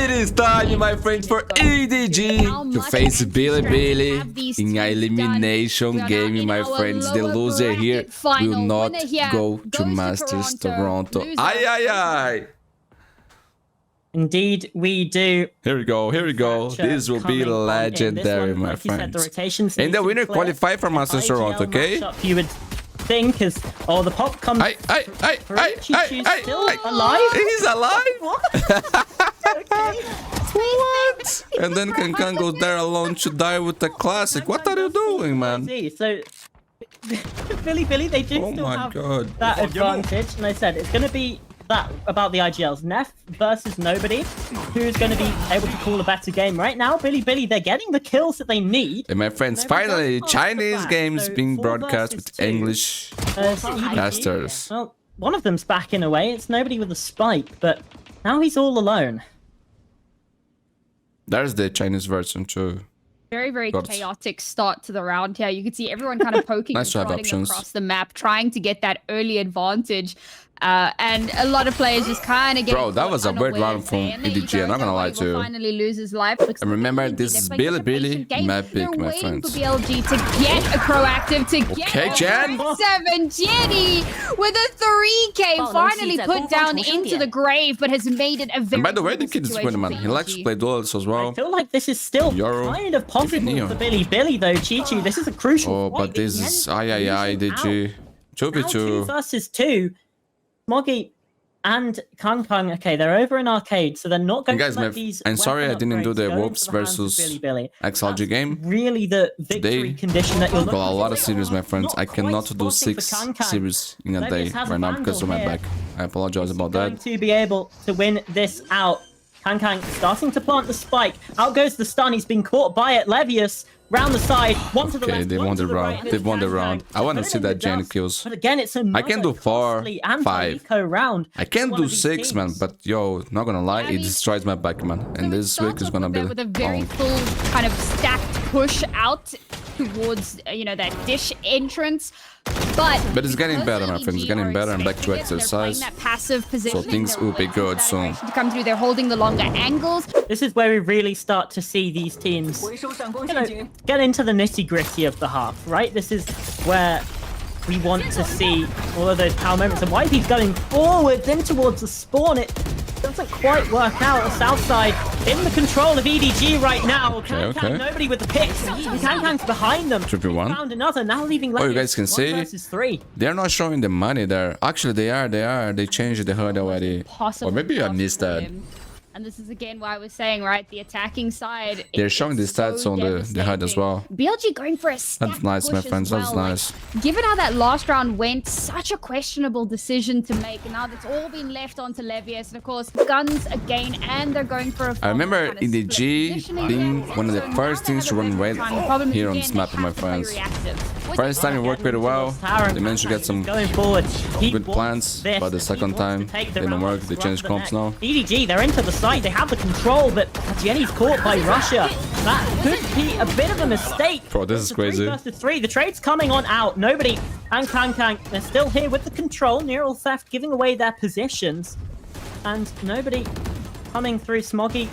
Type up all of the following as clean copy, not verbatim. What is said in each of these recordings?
It is time, my friends, for EDG to face Bilibili in an elimination game, my friends. The loser here will not go to Masters Toronto. Aye, aye, aye. Indeed, we do. Here we go, here we go. This will be legendary, my friends. And the winner qualify for Masters Toronto, okay? You would think is, oh, the pop comes. Still alive? He's alive? Okay. What? And then Kankan goes there alone to die with the classic. What are you doing, man? So, Bilibili, they do still have that advantage. And I said it's going to be that about the IGLs. Neff versus nobody. Who's going to be able to call a better game right now? Bilibili, they're getting the kills that they need. And my friends, finally, Chinese games being broadcast with English casters. Well, one of them's back in a way. It's nobody with a spike, but now he's all alone. There's the Chinese version too. Very chaotic start to the round here. You can see everyone kind of poking and prodding across the map, trying to get that early advantage. And a lot of players just kind of get. Bro, that was a weird round from EDG. I'm not gonna lie to you. Finally loses life. And remember, this is Bilibili map pick, my friends. For BLG to get a proactive, to get Jen. 7 Jenny with a 3K finally put down into the grave, but has made it a very. And by the way, the kid is winning, man. He likes to play duels as well. I feel like this is still kind of possible for Bilibili, though. Chi-Chi, this is a crucial. Oh, but this is EDG. 2v2. 2 versus 2. Smoggy and Kang, okay, they're over in arcade, so they're not going to let these. I'm sorry I didn't do the Wolves versus XLG game. Really, the victory condition that you're looking for. Got a lot of series, my friends. I cannot do 6 series in a day right now because of my back. I apologize about that. Going to be able to win this out. Kang starting to plant the spike. Out goes the stun. He's been caught by it. Levius round the side. One to the left. They won the round. They won the round. I want to see that Jenny kills. But again, it's I can do 4, 5. Round. I can do 6, man. But yo, not gonna lie, it destroys my back, man. And this week is gonna be with a very full kind of stacked push out towards that dish entrance. But it's getting better, my friends. It's getting better and back to exercise. That passive position, so things will be good soon. To come through, they're holding the longer angles. This is where we really start to see these teams get into the nitty-gritty of the half, right? This is where we want to see all of those power moments. And why he's going forwards in towards the spawn, it doesn't quite work out. The south side in the control of EDG right now. Okay. Nobody with the picks. Kang's behind them. 3v1. Found another, now leaving. Oh, you guys can see they're not showing the money there. Actually, they are. They changed the HUD already. Or maybe I missed that. And this is again why I was saying, right, the attacking side. They're showing the stats on the HUD as well. BLG going for a stack. That's nice, my friends. That's nice. Given how that last round went, such a questionable decision to make. And now that's all been left onto Levius. And of course, guns again, and they're going for a. I remember EDG being one of the first things to run red here on this map, my friends. First time it worked pretty well. They managed to get some good plans, but the second time didn't work. They changed comps now. EDG, they're into the site. They have the control, but Jenny's caught by Russia. That could be a bit of a mistake. Bro, this is crazy. 3 versus 3. The trade's coming on out. Nobody. And Kang, they're still here with the control. Neural Theft giving away their positions. And nobody coming through. Smoggy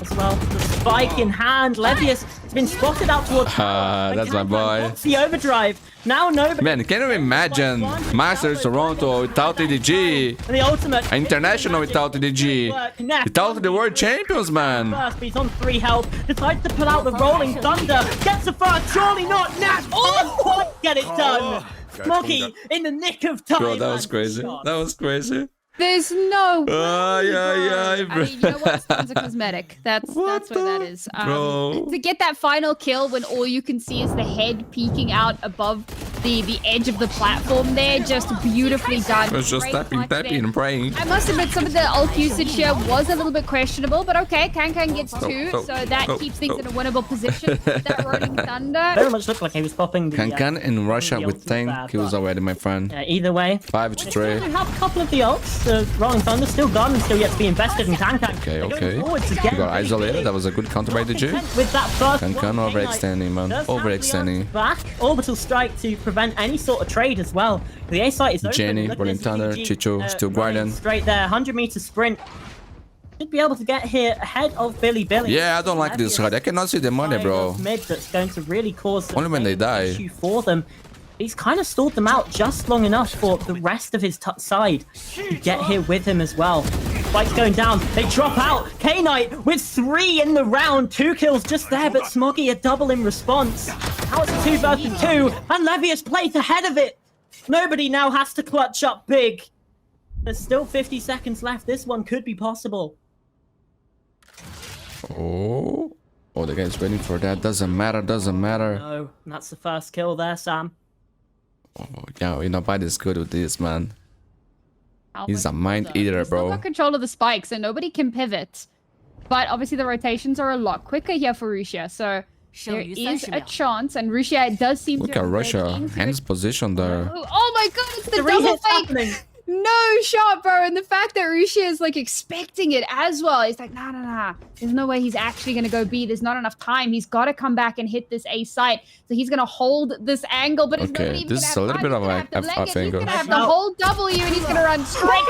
as well. The spike in hand. Levius has been spotted out towards. That's my boy. What's the overdrive? Now nobody. Man, can you imagine Masters Toronto without EDG? And the ultimate. International without EDG. Without the world champions, man. First, but he's on 3 health. Decides to pull out the Rolling Thunder. Gets the first. Surely not. Nat can't quite get it done. Smoggy in the nick of time. Bro, that was crazy. That was crazy. There's no way. I mean, you know what? Stuns are cosmetic. That's what that is. To get that final kill when all you can see is the head peeking out above the edge of the platform there, just beautifully done. It was just tapping and praying. I must admit, some of the ult usage here was a little bit questionable, but okay, Kang gets 2, so that keeps things in a winnable position. That Rolling Thunder. Very much looked like he was popping the. Kang in Russia with 10 kills already, my friend. Either way. 5 to 3. They have a couple of the ults. The Rolling Thunder still gone and still yet to be invested in Kang. Okay. You got isolated. That was a good counter by the G. With that first Kang overextending, man. Overextending. Back. Orbital strike to prevent any sort of trade as well. The A site is open. Jenny, Rolling Thunder, Chicho, still guarding. Straight there. 100-meter sprint. should be able to get here ahead of Bilibili. Yeah, I don't like this hard. I cannot see the money, bro. Mid that's going to really cause Only when they die. issue for them. He's kind of stalled them out just long enough for the rest of his side to get here with him as well. Spike's going down. They drop out. K-Knight with 3 in the round. 2 kills just there, but Smoggy a double in response. Now it's a 2 versus 2, and Levius plays ahead of it. Nobody now has to clutch up big. There's still 50 seconds left. This one could be possible. Oh, the guy's waiting for that. Doesn't matter. No, that's the first kill there, Sam. Oh, yeah, nobody's good with this, man. He's a mind eater, He's still bro. got control of the spike, so nobody can pivot. But obviously the rotations are a lot quicker here for Russia, so there is a chance, and Russia does seem Look to at have Russia. read into Hands it. position there. Oh my god, it's the Three double hits fake! happening. No shot, bro, and the fact that Russia is like expecting it as well. He's like, nah. There's no way he's actually gonna go B. There's not enough time. He's got to come back and hit this A site. So he's gonna hold this angle, but he's not Okay, even this is a gonna have little time. bit of He's a gonna have F the angle. He's gonna have the whole W, and he's gonna run straight.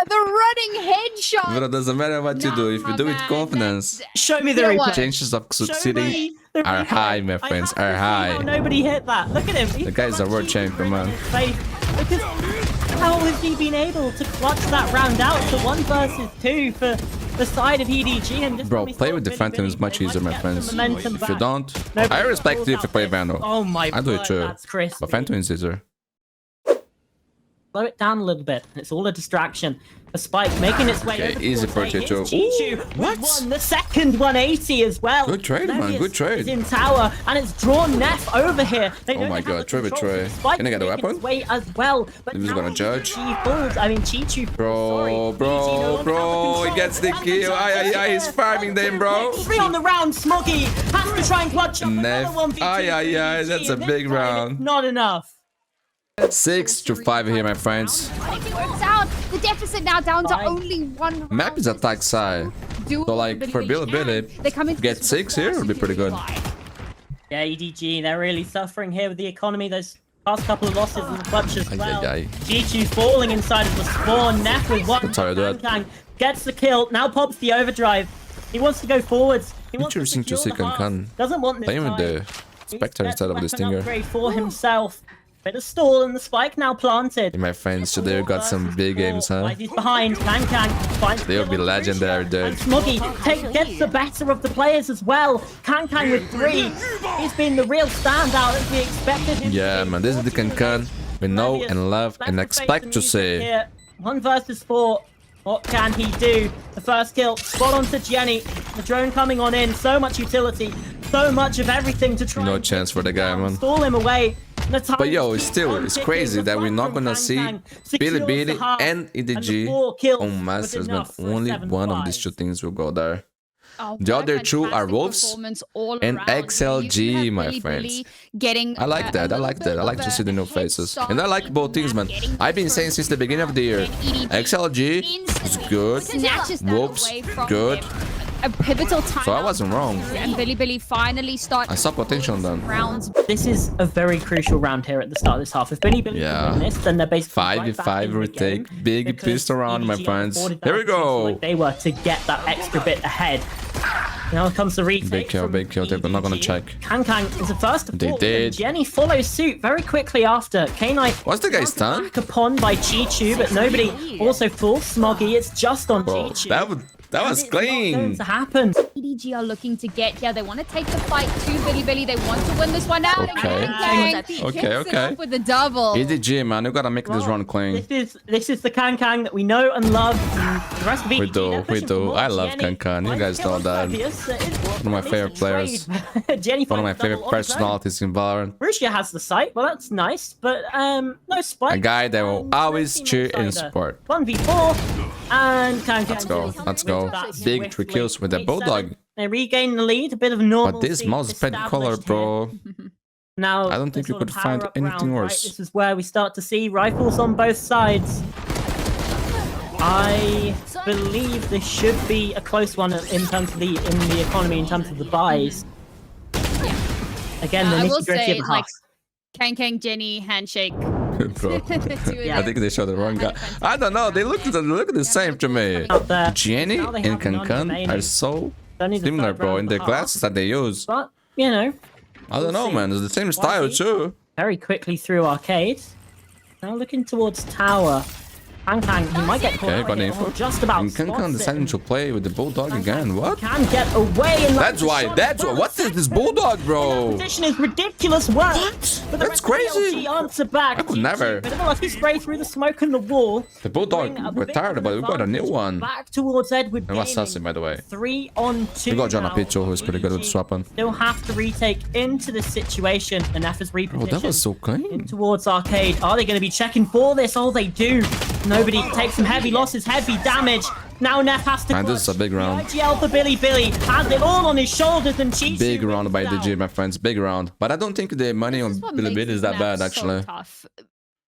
The running headshot. But it doesn't matter what you do. If you do it with confidence, Show me the You know replay. what? chances of Show succeeding me the are replay. high, my I friends, have to are see high. how nobody hit that. Look at him. The guy's a world champion, man. Because how has he been able to clutch that round out to 1 versus 2 for the side of EDG? And this Bro, one we play saw with the Bilibili, Phantom is much they might easier, my get friends. some momentum If you back. don't, Nobody I respect pulls you if you out play this. Vandal. Oh my I do it word, too. that's crispy. But Phantom is easier. Slow it down a little bit. It's all a distraction. A Spike making its way Okay, over easy towards A. for Chicho. Here's Chichu with one, the second 180 as well. Good trade, man, Levius good trade. is in tower, and it's drawn Neff over here. They Oh don't my have God, the Trey with control. Trey. Spike Can I get a making weapon? its way as well, but Who's now gonna judge? EDG falls. I mean, Chichu. Bro, he gets the kill. Aye, he's farming them, bro. 3 on the round. Smoggy has to try and clutch up Neff. another 1v2 Aye, for that's EDG, a and this big time round. it's not enough. 6-5 here, my friends. If it works out, the deficit now down to Fine. only 1 round. Map is attack side. Do So, like, for Bilibili, they come into get 6 here would be pretty good. Yeah, EDG, they're really suffering here with the economy. Those past couple of losses in the clutch as well. Chichu falling inside of the spawn. Neff with one. That's how I do it. Kang gets the kill. Now pops the overdrive. He wants to go forwards. He wants Interesting to see secure the Kankan half. Doesn't want this playing with time. the Spectre instead of the Stinger. Upgrade for himself. Bit of stall and the Spike now planted. Hey, my friends, today we got some big games, huh? He's behind. Kang finds They'll the be kill on legendary, Russia. dude. And Smoggy gets the better of the players as well. Kang with 3. He's been the real standout as we expected him Yeah, to be. man, this is the Kankan we know and love and Let's face expect the to music see. here. 1 versus 4. What can he do? The first kill, spot onto Jenny. The drone coming on in. So much utility. So much of everything to try No and chance for the guy, man. stall him away. The time But yo, keeps still, on it's ticking. crazy The that we're front not from gonna Kang see Kang secures Bilibili the half, and EDG the 4 kills on was Masters, man. enough for a Only one of 7-5. these 2 things will go there. Oh, The what a other 2 are fantastic Wolves performance all and around. XLG, You have my Bilibili friends. Getting I like that. I like that. I like to see the new faces. And I like both things, man. I've been saying since the beginning of the year, XLG is good. Snatches that Wolves, away from good. him. A pivotal time. So I wasn't wrong. And Bilibili finally starts I saw potential in them. rounds. This is a very crucial round here at the start of this half. If Bilibili Yeah. win this, then they're basically 5v5 retake. Big pistol round, my friends. Here we go. Like they were to get that extra bit ahead. Now comes the retake. Big kill, from big kill. They're not gonna EDG. check. Kang is the first to They fall, did. and Jenny follows suit very quickly after. K-Knight What's the guy's planted stun? back upon by Chichu, but nobody also full Smoggy. It's just on Bro, Chichu. that was And it's not going clean. to happen. EDG are looking to get here. They want to take the fight to Bilibili. They want to win this one out. Okay. Kang Okay, kicks it okay. off with a double. EDG, man, you gotta make this run clean. This is the Kang that we know and love. And the rest of EDG, We do, they're we pushing do. for more. I love Jenny Kang. You finds guys a kill know on that. Levius. It is One of my favorite players. Jenny One of my finds favorite double on his own. personalities in Valorant. Russia has the site. Well, that's nice, but no Spike. A guy that will and always no cheer team and insider. support. 1v4 and Kang. Let's go, let's go. Big 3 kills with the Bulldog. They regain the lead, a bit of normal. But this mouse is pretty color, bro. Now, I don't think the you sort of could find power-up anything round, worse. Right? This is where we start to see rifles on both sides. I believe this should be a close one in terms of the economy, in terms of the buys. Again, the I will nitty-gritty say, of the like, half. Kang, Jenny, handshake. Bro, Yeah. I think they showed the wrong guy. I don't know. They look the same to me. Out there. Jenny Now they and have none Kankan remaining. are so Don't need to similar, start bro, round in the the half. glasses that they use. But, you know, I don't know, see. man. It's the same style too. very quickly through arcade. Now looking towards tower. Kang, he might get caught Okay, out got here. info. Oh, just about And Kankan spots it. deciding to play with the bulldog again. What? Can get away in That's why. That's why. What is this bulldog, bro? Position is ridiculous work. What? But the That's rest of the crazy. LG answer back. I could GG. never. Bit of a lucky spray through the smoke and the wall. The bulldog Bring a we're bit tired of about it. We got a new advantage one. Back towards Edward And what's Gaming. Assassin, by the way? 3-on-2. We got John now. Apito, who's pretty good with EDG swapping. Still have to retake into this situation. And F is repositioned. Oh, that was so In clean. towards arcade. Are they going to be checking for this? Oh, they do. Nobody takes some heavy losses, heavy damage. Now Neff has to Man, this is a big round. IGL for Bilibili has it all on his shoulders and Chichu Big round by wins out. EDG, my friends. Big round. But I don't think the money on This is what makes Bilibili is this that bad, map so actually. tough.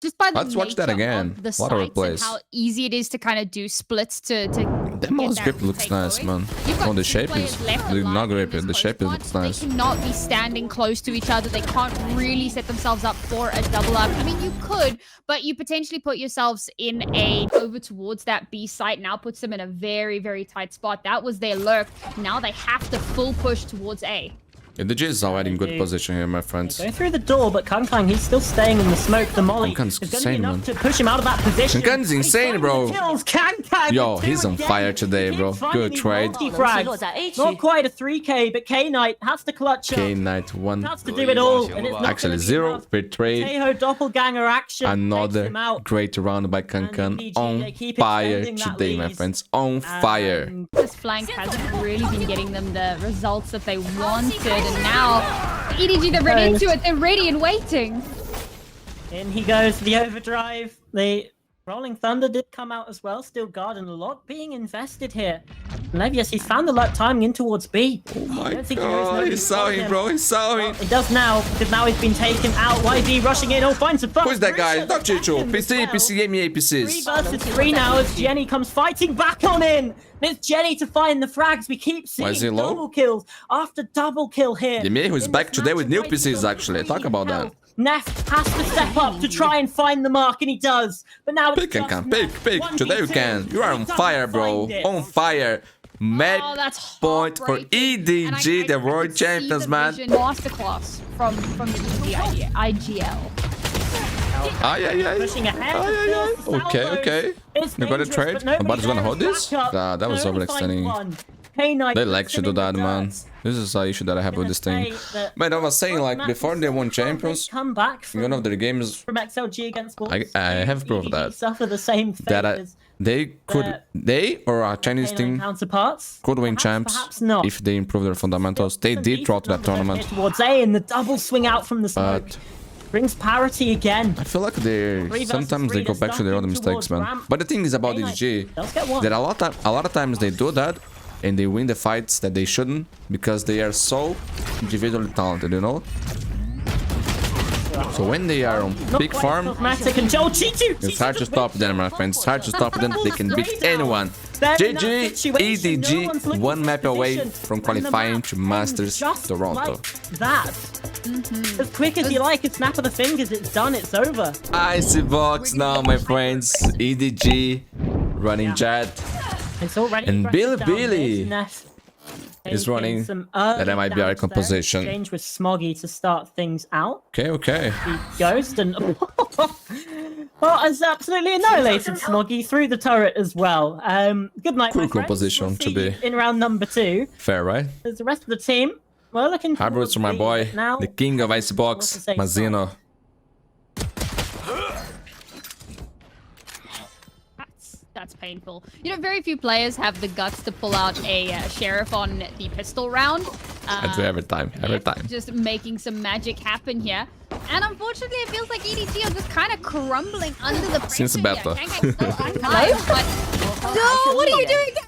Just by the Let's watch that nature again. of the What a sites replays. and how easy it is to kind of do splits to That get mouse that grip looks retake nice, going. man. You've got Oh, the two shape players is... left Not alive grip, in the this shape close looks spot. nice. They cannot be standing close to each other. They can't really set themselves up for a double up. I mean, you could, but you potentially put yourselves in a over towards that B site. Now puts them in a very, very tight spot. That was their lurk. Now they have to full push towards A. EDG is already in good position here, my friends. Going through the door, but Kang, he's still staying in the smoke. The molly Kankan's is going to be insane, enough man. to push him out of that position. Kankan's He's insane, finding bro. the kills. Kang, Yo, the he's two on again. fire today, He bro. keeps finding Good these trade. multi-frags. Not quite a 3K, but K-Knight has to clutch up. K-Knight 1. Has to do it all. And it's not Actually, gonna be 0 enough. betrayed. Tejo doppelganger action. takes Another him out. great round by And Kankan. EDG, On they keep fire extending that today, my lead. friends. On fire. This flank hasn't really been getting them the results that they wanted, and now EDG, they're ready into it. They're ready and waiting. In he goes, the overdrive. The Rolling Thunder did come out as well. Still Garden a lot being invested here. Levius, he's found the luck timing in towards B. Oh my don't think he knows god, nobody he saw saw him, him. bro. He saw him. He does now, because now he's been taken out. YB rushing in. Oh, finds some fun. Who's that guy? Not Chicho. PC, PC, PC, give me 3 APCs. versus 3 now as Jenny comes fighting back on in. And it's Jenny to find the frags. We keep Why is he seeing low? double kills after double kill here. Yemi, who's In back this today match with of new race PCs, for actually. Talk free about that. health. Neff has to step up to try and find the mark, and he does. But now it's Pick and just can, Neff. pick. 1v2. Today you can. You are He on doesn't fire, bro. find it. On fire. Match Oh, that's point for heartbreaking. And EDG, the I world could see champions, the man. vision masterclass from the EDG IGL. Ay, ay, ay. Pushing ahead. Ay, ay, ay. Still Okay, salvos. okay. It's You got a dangerous, trade? but nobody Nobody's gonna there hold to this? back up. Nah, that was Only finds overextending. one. K-Knight They puts like to him do in the that, man. dirt. This is an issue that I have with this thing. Gonna say that Man, I was saying, like, before they won champions, come back from, one of their games, from XLG against Wolves. I have proof of that. Suffer the same fate that as they could, they or a Chinese K-Knight team counterparts. could win Perhaps, champs perhaps not. if they improve their fundamentals. They Some did decent throughout that numbers over tournament, here towards A, and the double swing out from the smoke but brings parity again. I feel like they versus sometimes they three, go they're back to their other stumping mistakes, towards man. ramp. But the thing is about K-Knight EDG, does get one. that a lot of times they do that and they win the fights that they shouldn't because they are so individually talented, you know. So when they are on Not big quite farm, cosmetic and Joel Chichu. it's hard to stop them, my friends. It's hard to stop them. They can beat anyone. GG, EDG, one map away from qualifying to Masters Toronto. Like that. As quick as you like, a snap of the fingers, it's done, it's over. Icy box now, my friends. EDG running Jet. It's already And aggressive down Bilibili mid. Neff is taking some some that early might be our damage there. composition. Exchange with Smoggy to start things out. Okay. The Ghost and well, has absolutely annihilated Smoggy through the turret as well. Good night, Cool my friends. composition We'll to see be. you in round number 2. Fair, right? There's the rest of the team. We're looking Hard towards roots for my B boy, now. the king of Ice Box, What's to say, Mazino. That's painful. You know, very few players have the guts to pull out a sheriff on the pistol round. I do every time. Just making some magic happen here. And unfortunately, it feels like EDG are just kind of crumbling under the pressure. Since the beta. Hello? No, what are you doing, gang?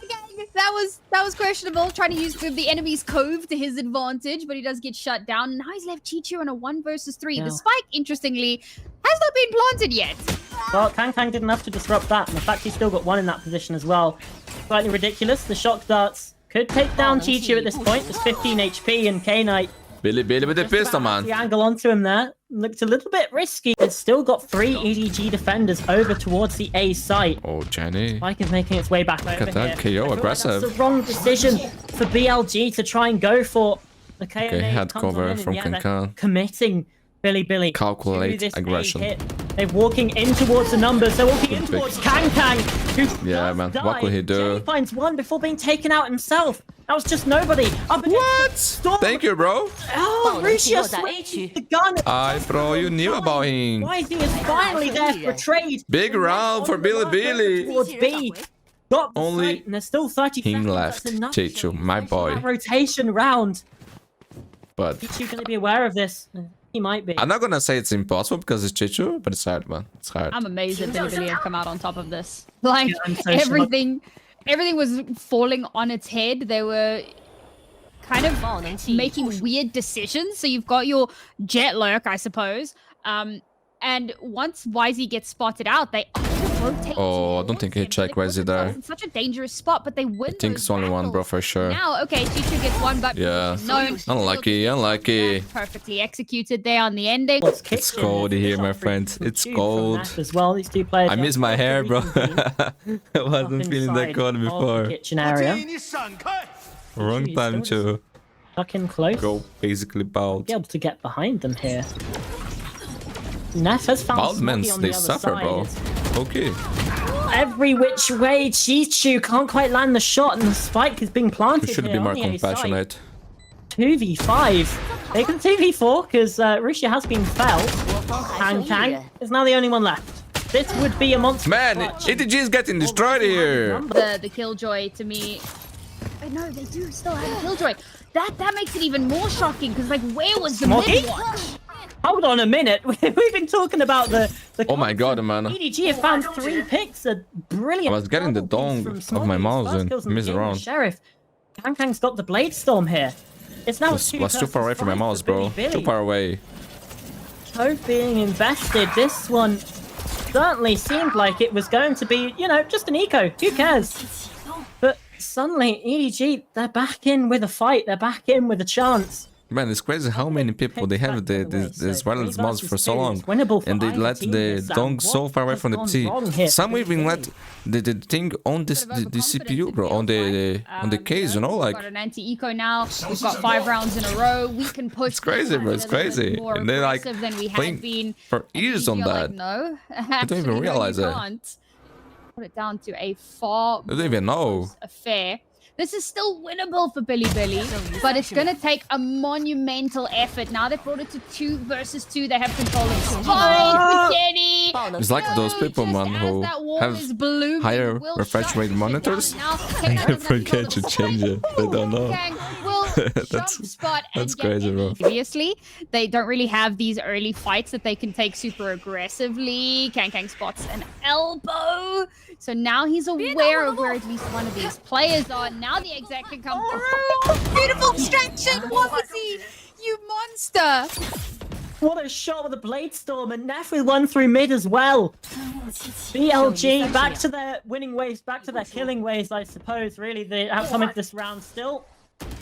That was questionable. Trying to use the enemy's cove to his advantage, but he does get shut down. Now he's left Chichu on a 1 versus 3. Yeah. The spike, interestingly, has not been planted yet. Well, Kang did enough to disrupt that, and the fact he's still got 1 in that position as well. Slightly ridiculous. The shock darts could take down Chichu at this point. Just 15 HP, and K-Knight Bilibili with the pistol, man. the angle onto him there. looked a little bit risky. It's still got 3 EDG defenders over towards the A site. Oh, Jenny. Spike is making its way back over at that here. KO, aggressive. That's the wrong decision for BLG to try and go for the KO. Okay, head cover from Kankan. Committing Bilibili. Calculate aggression. They're walking in towards the numbers. They're walking in towards Kankan, who yeah, man. What could he do? Jenny finds one before being taken out himself. That was just nobody. What? Thank you, bro. Oh, Russia switched the gun. Aye, bro, you knew about him. YZ is finally there for a trade. Big round for Bilibili. Towards B. Got the Only site, and there's still 30 him seconds. left. Chichu, my boy. That rotation round. But Chichu gonna be aware of this. He might be. I'm not gonna say it's impossible because it's Chichu, but it's hard, man. It's hard. I'm amazed that Bilibili have come out on top of this. Like, Yeah, I'm so everything was falling on its head. They were kind of making weird decisions. So you've got your jet lurk, I suppose. And once YZ gets spotted out, they rotate. Oh, I don't think he checked YZ there. It's such a dangerous spot, but they win. I think it's only one, bro, for sure. Now, okay, Chichu gets one, but yeah. no. Unlucky, unlucky. Perfectly executed there on the ending. It's cold here, my friends. It's cold. As well, these two players. I miss my hair, bro. I wasn't feeling that cold before. Kitchen area. Wrong time to Tuck in close. go basically bald. Be able to get behind them here. Neff has found Bald men, Smoggy on they the other suffer, bro. side. Okay. Every which way, Chichu can't quite land the shot, and the spike is being planted. We should here be more on the A side. compassionate. 2v5. They can 2v4 because Russia has been felled. And Kang is now the only one left. This would be a monster. Man, EDG is getting destroyed here. The Killjoy to me. But no, they do still have a Killjoy. That makes it even more shocking because like where was the Smoggy? mid-watch? Hold on a minute. We've been talking about the Oh my god, man. EDG have found 3 picks. A brilliant. I was getting the dong of my mouse and missed around. Sheriff. Kang's got the blade storm here. It's now Was too far away from my mouse, bro. Too far away. Both being invested. This one certainly seemed like it was going to be, you know, just an eco. Who cares? But suddenly, EDG, they're back in with a fight. They're back in with a chance. Man, it's crazy how many people they have this wireless mouse for so long, and they let the dong so far away from the T. Some even let the thing on the CPU, bro, on the case, you know, like. We've got an anti-eco now. We've got 5 rounds in a row. We can push. It's crazy, bro. It's crazy. And they're like than we playing have been. for years on that. Like, no, I don't even realize it. Put it down to a far. I don't even know. Affair. This is still winnable for Bilibili, but it's going to take a monumental effort. Now they've brought it to 2 versus 2. They have control of the spike. Jenny. It's like those people, man, who have higher refresh rate monitors and they forget to change it. They don't know. That's crazy, bro. Obviously, they don't really have these early fights that they can take super aggressively. Kang spots an elbow. So now he's aware of where at least one of these players are. Now the exec can come through. Beautiful distraction. What was he? You monster. What a shot with a blade storm, and Neff with one through mid as well. BLG back to their winning ways, back to their killing ways, I suppose. Really, the outcome of this round still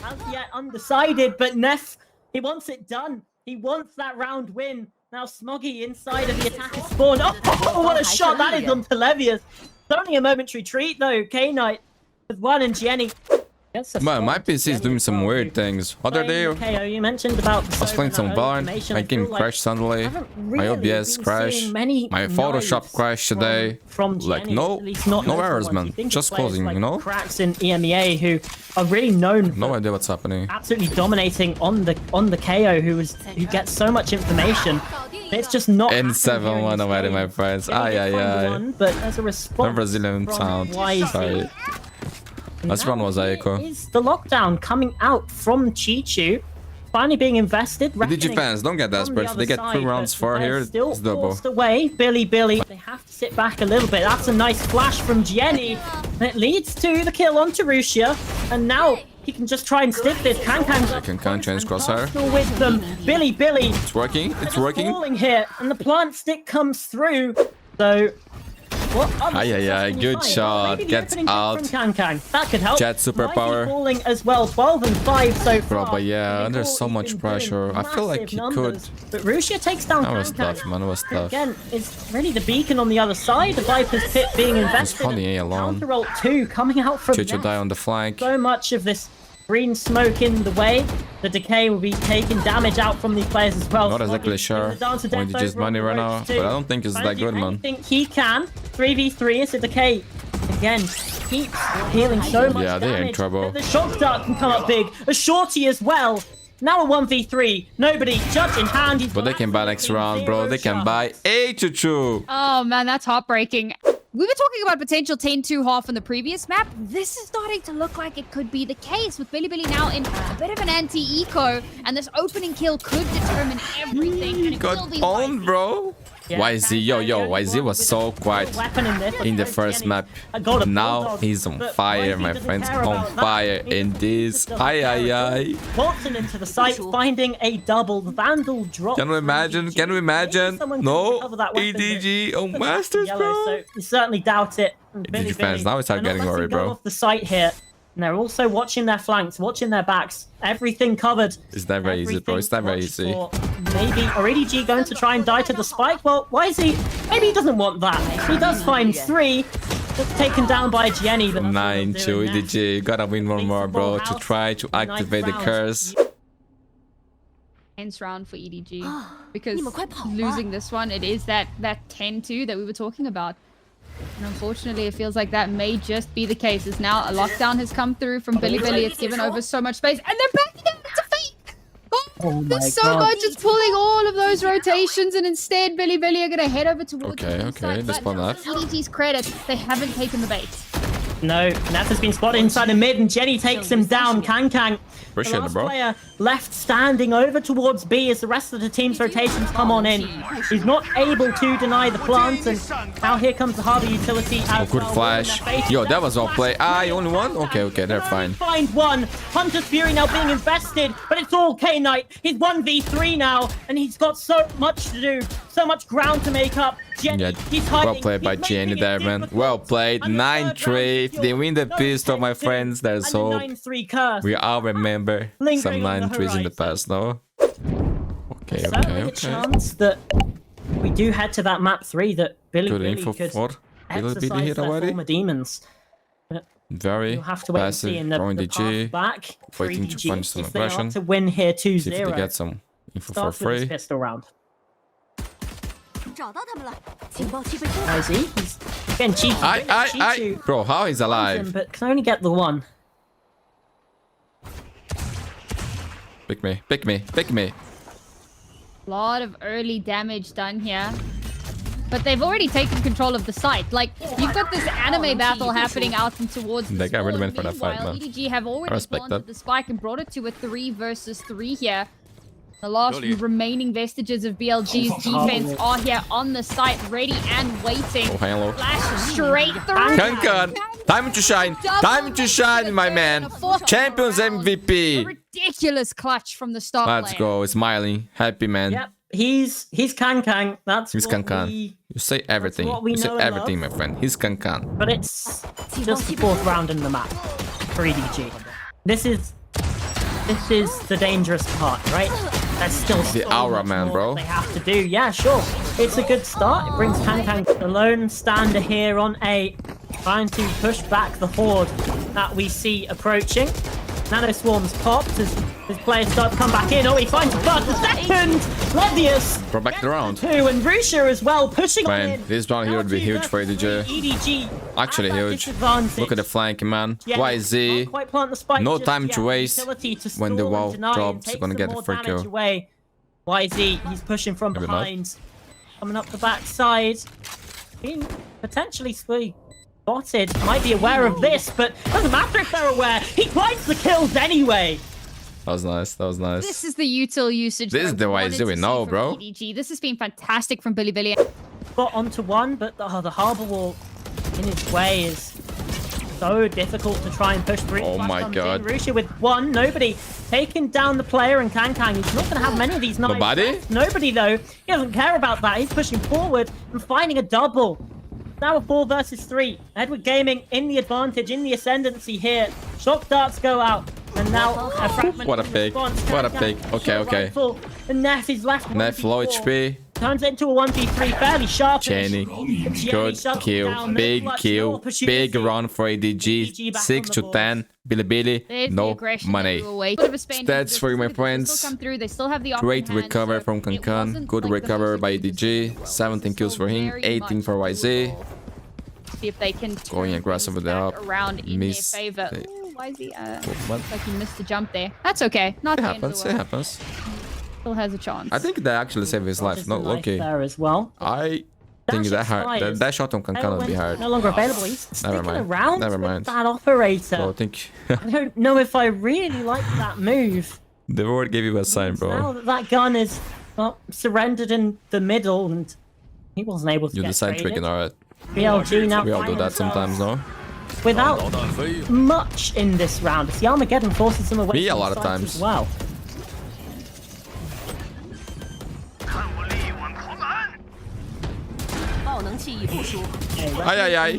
as yet undecided, but Neff, he wants it done. He wants that round win. Now Smoggy inside of the attacker spawn. Oh, what a shot that is on Televius. It's only a momentary treat though. K-Knight with 1 and Jenny. Man, my PC is doing some weird things. Other day, KO, you mentioned about I was playing some Valorant, my game crashed suddenly, my OBS crashed, my Photoshop crashed today. Like, no errors, man, just closing, you know? Cracks in EMEA who are really known. No idea what's happening. Absolutely dominating on the KO, who gets so much information. It's just not. And 7-1 already, my friends. Aye. But as a response, no Brazilian sound. Sorry. Last round was Aiko. Is the lockdown coming out from Chichu? Finally being invested. EDG fans, don't get desperate. They get 2 rounds for here. It's double. Away, Bilibili. They have to sit back a little bit. That's a nice flash from Jenny. And it leads to the kill onto Russia. And now he can just try and stick this. Can change crosshair. Still with them. Bilibili. It's working. It's working. Falling here, and the plant stick comes through. So Good shot. Gets out. That could help. Jet superpower. Falling as well. 12 and 5 so far. Bro, but yeah, there's so much pressure. I feel like he could. But Russia takes down That was tough, man. It was tough. Again, it's really the beacon on the other side. The Viper's pit being invested. It's funny, alone. Counter ult 2 coming out from Chucho die on the flank. So much of this green smoke in the way. The decay will be taking damage out from these players as well. Not exactly sure. Going to just money right now, but I don't think it's that good, man. I think he can. 3v3 is a decay. Again, keeps healing so much damage. Yeah, they're in trouble. The shock dart can come up big. A shorty as well. Now a 1v3. Nobody, judge in hand. But they can buy next round, bro. They can buy a Chuchu. Oh, man, that's heartbreaking. We were talking about potential 10-2 half in the previous map. This is starting to look like it could be the case with Bilibili now in a bit of an anti-eco, and this opening kill could determine everything. And it will Got be owned, bro. YZ, YZ was so quiet in the first map. Now he's on fire, my friends. On fire in this. Watson into the site, finding a double Vandal drop. Can you imagine? Can you imagine? No. EDG on Masters, bro. So you certainly doubt it. EDG fans, now we start getting worried, bro. Off the site here. And they're also watching their flanks, watching their backs. Everything covered. It's not very easy, bro. It's not very easy. Maybe are EDG going to try and die to the spike? Well, why is he? Maybe he doesn't want that. He does find 3. Just taken down by Jenny. 9 to EDG. Gotta win one more, bro, to try to activate the curse. Tense round for EDG. Because losing this one, it is that 10-2 that we were talking about. And unfortunately, it feels like that may just be the case. As now a lockdown has come through from Bilibili. It's given over so much space. And they're backing down. It's a fake. There's so much. It's pulling all of those rotations. And instead, Bilibili are going to head over towards Okay. Let's spawn that. EDG's credit, they haven't taken the bait. No, Nef has been spotted inside the mid, and Jenny takes him down. Kang. Appreciate the last it, bro. player left standing over towards B as the rest of the team's rotations come on in. He's not able to deny the plant, and now here comes the Harbor utility. Oh, good flash. Yo, that was all play. Only one? Okay, they're fine. Find one. Hunter's Fury now being invested, but it's all K-Knight. He's 1v3 now, and he's got so much to do, so much ground to make up. Jenny, he's well played by Jenny there, man. Well played. 9-3. If they win the pistol, my friends, there's hope. We all remember some 9-3s in the past, no? Okay. Chance that we do head to that map 3 that Bilibili could Bilibili here already. Former demons. Very have to wait and see in the EDG, back. waiting to punch some aggression. To win here 2-0. See if they get some info for free. Pistol round. How is he? He's getting cheeky. Bro, how he's alive? But can only get the one. Pick me. A lot of early damage done here. But they've already taken control of the site. Like, you've got this anime battle happening out and towards the They got really went for that fight, man. EDG have already planted the spike and brought it to a 3 versus 3 here. The last remaining vestiges of BLG's defense are here on the site, ready and waiting. Oh, hello. Flash straight through. Kankan, time to shine. Time to shine, my man. Champions MVP. Ridiculous clutch from the start. Let's go. Smiling. Happy, man. Yep. He's Kang. That's he's Kang. You say everything. You say everything, my friend. He's Kang. But it's just the 4th round in the map for EDG. This is the dangerous part, right? That's still the aura, man, bro. They have to do. Yeah, sure. It's a good start. It brings Kang the lone stander here on A, trying to push back the horde that we see approaching. Nano swarms popped as his players start to come back in. Oh, he finds first the second. Levius brought back the round. 2, and Russia as well pushing on in. This round here would be huge for EDG. Actually huge. Look at the flank, man. YZ. No time to waste. When the wall drops, you're gonna get the free kill. YZ, he's pushing from behind. Coming up the backside. Being potentially spotted. Might be aware of this, but doesn't matter if they're aware. He finds the kills anyway. That was nice. This is the util usage. This is the YZ we know, bro. EDG. This has been fantastic from Bilibili. Got onto one, but the harbor wall in his way is so difficult to try and push through. Oh my god. Russia with 1. Nobody taking down the player, and Kang. He's not going to have many of these knives. Nobody, though. He doesn't care about that. He's pushing forward and finding a double. Now a 4 versus 3. Edward Gaming in the advantage, in the ascendancy here. Shock darts go out. And now a fragment. What a pick. What a pick. Okay, okay. And Neff is left. Neff low HP. Turns it into a 1v3 fairly sharp. Jenny. Good kill. Big kill. Big run for EDG. 6 to 10. Bilibili. No money. Stats for you, my friends. Great recover from Kankan. Good recover by EDG. 17 kills for him. 18 for YZ. See if they can going aggressive with the up. Around in their favor. Ooh, YZ, looks like he missed the jump there. That's okay. Not the end of the world. It happens. Still has a chance. I think they actually saved his life. No, okay. There as well. I think that hard. That shot on Kankan would be hard. No longer available. He's sticking around. Never mind. That operator. So I think. I don't know if I really like that move. The word gave you a sign, bro. Now that gun is surrendered in the middle, and he wasn't able to get decide to ignore it. BLG now. We all do that sometimes, no? Without much in this round. It's the Armageddon forces him away. Me a lot of times as well.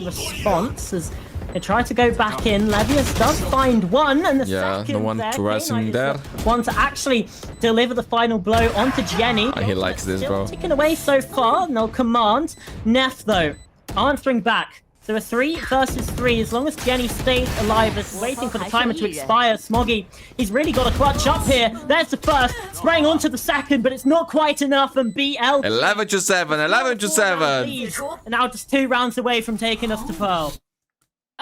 Response as they try to go back in. Levius does find one, and the second no one to him there. One to actually deliver the final blow onto Jenny. He likes this, bro. Taken away so far. No command. Neff though answering back. So a 3 versus 3. As long as Jenny stays alive, it's waiting for the timer to expire. Smoggy, he's really got a clutch up here. There's the first, spraying onto the second, but it's not quite enough. And BLG 11 to 7, 11 to 7. And now just 2 rounds away from taking us to Pearl.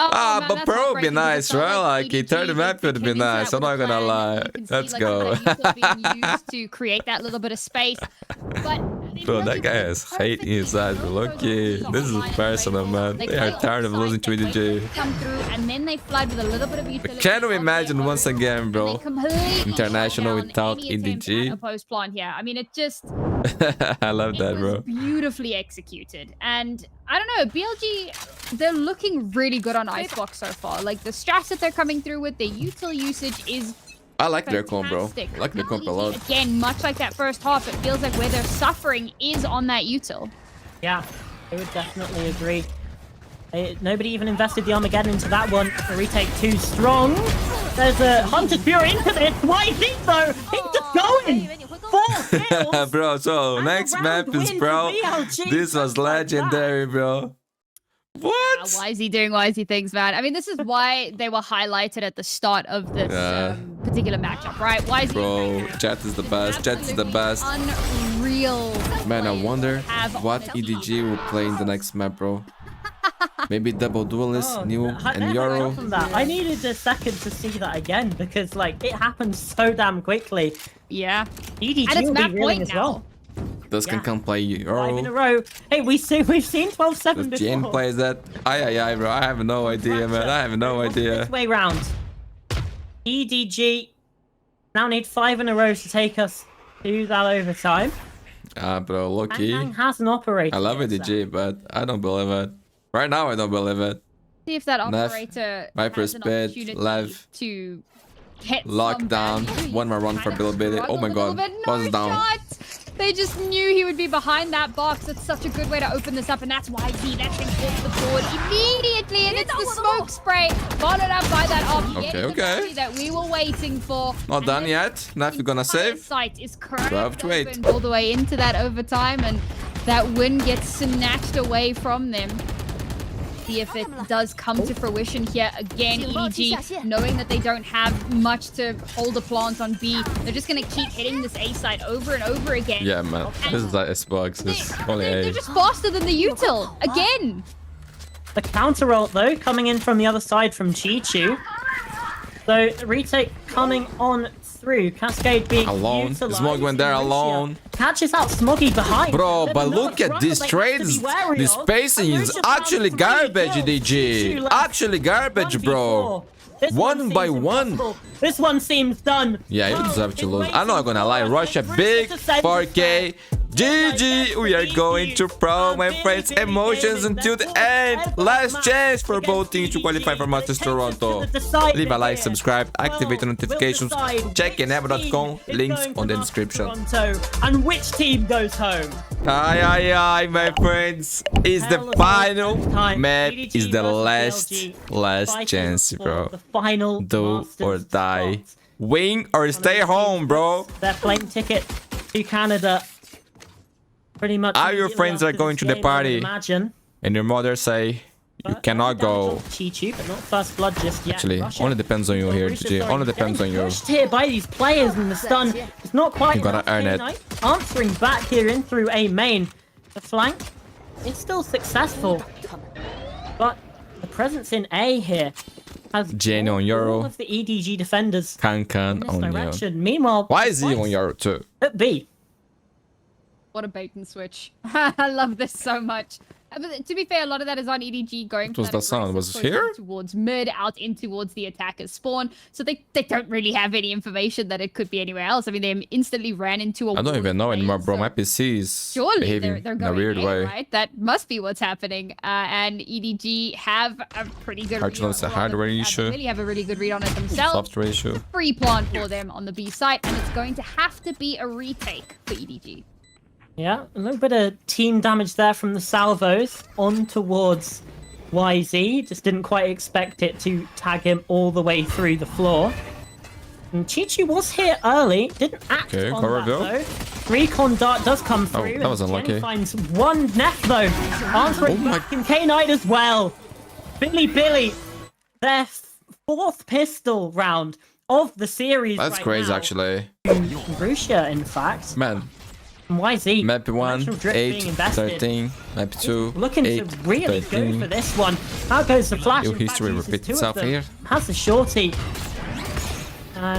Oh, but Pearl would be nice, right? Like, he turned the map would be nice. I'm not gonna lie. Let's go. Being used to create that little bit of space. But bro, that guy has hate inside, bro. Look-y. This is personal, man. They are tired of losing to EDG. Come through and then they flood with a little bit of utility. Can you imagine once again, bro? International without EDG. Opposed plan here. I mean, it just. I love that, bro. Beautifully executed, and I don't know, BLG, they're looking really good on Icebox so far. Like the strats that they're coming through with, their util usage is. I like their comp, bro. I like their comp a lot. Again, much like that first half, it feels like where they're suffering is on that util. Yeah, I would definitely agree. Nobody even invested the Armageddon into that one. The retake too strong. There's a Hunter's Fury into this. YZ though, he's just going. 4 kills. Bro, so next map is, bro. This was legendary, bro. What? YZ doing YZ things, man. I mean, this is why they were highlighted at the start of this particular matchup, right? YZ. Bro, Jet is the best. Jet is the best. Unreal. Man, I wonder what EDG will play in the next map, bro. Maybe double duelist, New and Euro. I needed a second to see that again because, like, it happened so damn quickly. Yeah. EDG and it's will map be point as now. well. This can play Euro. 5 in a row. Hey, we've seen 12-7 before. Jane plays that. Aye, bro. I have no idea, man. I have no idea. This way round. EDG now need 5 in a row to take us to that overtime. Bro, lucky. Has an operator. I love EDG, but I don't believe it. Right now, I don't believe it. See if that operator Viper's bed, Lev, to get lockdown. One more run for Bilibili. Oh my god, buzz down. They just knew he would be behind that box. It's such a good way to open this up, and that's why Z that's been caught to the board immediately, and it's the smoke spray followed up by that off. Okay. That we were waiting for. Not done yet. Not gonna save. Sight is currently 12 to 8. all the way into that overtime, and that win gets snatched away from them. See if it does come to fruition here again. EDG, knowing that they don't have much to hold a plant on B, they're just gonna keep hitting this A side over and over again. Yeah, man. This is like Xbox. It's only A. They're just faster than the util again. The counter ult though coming in from the other side from Chi-Chu. So the retake coming on through. Cascade being alone. Smog went there alone. Catches out Smoggy behind. Bro, but look at these trades. This spacing is actually garbage, EDG. Actually garbage, bro. 1 by 1. This one seems done. Yeah, you deserve to lose. I'm not gonna lie. Russia big, 4K. GG, we are going to pro, my friends. Emotions until the end. Last chance for both teams to qualify for Masters Toronto. Leave a like, subscribe, activate the notifications. Check enable.com, links on the description. And which team goes home? Aye, my friends. Is the final map, is the last chance, bro. The final do or die. Win or stay home, bro. Their plane ticket to Canada. Pretty much. All your friends are going to the party. Imagine. And your mother say you cannot go. Chi-Chu, but not first blood just yet. Actually, Russia. only depends on you here, GG. Only depends on you. Pushed here by these players, and the stun is not quite. You gotta earn it. Answering back here in through A main. The flank is still successful, but the presence in A here has Jenny on Euro. all of the EDG defenders Kankan in this on you. direction. Meanwhile, Why is he on Euro too? at B. What a bait and switch. I love this so much. But to be fair, a lot of that is on EDG going for was that sound? Was it here? Towards mid, out in towards the attacker's spawn. So they don't really have any information that it could be anywhere else. I mean, they instantly ran into a I don't even know anymore, bro. My PC is behaving they're in going a weird way. right? That must be what's happening. And EDG have a pretty good read on it's a hardware issue. They really have a really good read on it themselves. Software issue. It's a free plant for them on the B site, and it's going to have to be a retake for EDG. Yeah, a little bit of team damage there from the salvos on towards YZ. Just didn't quite expect it to tag him all the way through the floor. And Chi-Chu was here early, didn't act on that though. Recon dart does come through. Oh, that was unlucky. Jen finds one Neff though. Answering back in K-Knight as well. Bilibili, their fourth pistol round of the series. That's crazy, actually. Russia, in fact. Man. YZ. Map 1, 8, 13. Map 2, looking 8, to really 13. go for this one. How goes the flash? Your history repeats itself here. Has the shorty.